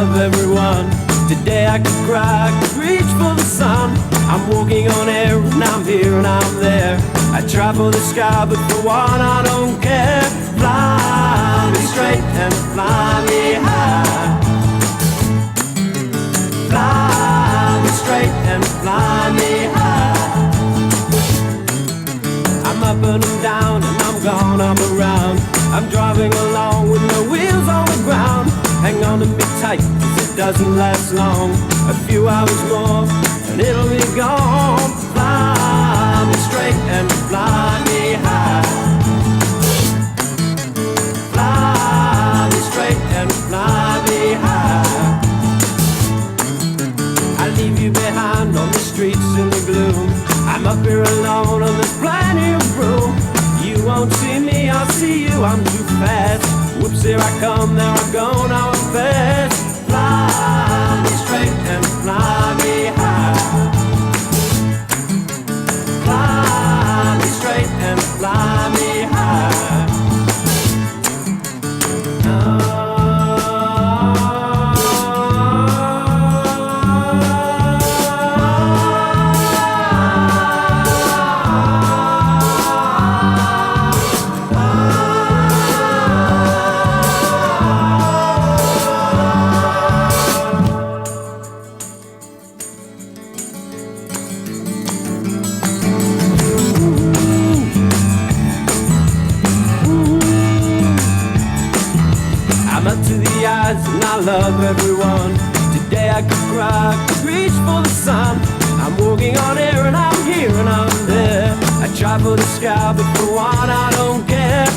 love everyone. Today I could cry, I could reach for the sun. I'm walking on air and I'm here and I'm there. I try for the sky, but for one I don't care. Fly me straight and fly me high. Fly me straight and fly me high. I'm up and I'm down and I'm gone, I'm around. I'm driving along with no wheels on the ground. Hang on to me tight, 'cause it doesn't last long. A few hours more and it'll be gone. Fly me straight and fly me high. Fly me straight and fly me high. I leave you behind on the streets in the gloom. I'm up here alone and there's plenty of room. You won't see me, I'll see you, I'm too fast. Whoops, here I come, there I go, now I'm fast. Fly me straight and fly me high. Fly me straight and fly me high. And I love everyone. Today I could cry, I could reach for the sun. I'm walking on air and I'm here and I'm there. I try for the sky, but for one I don't care.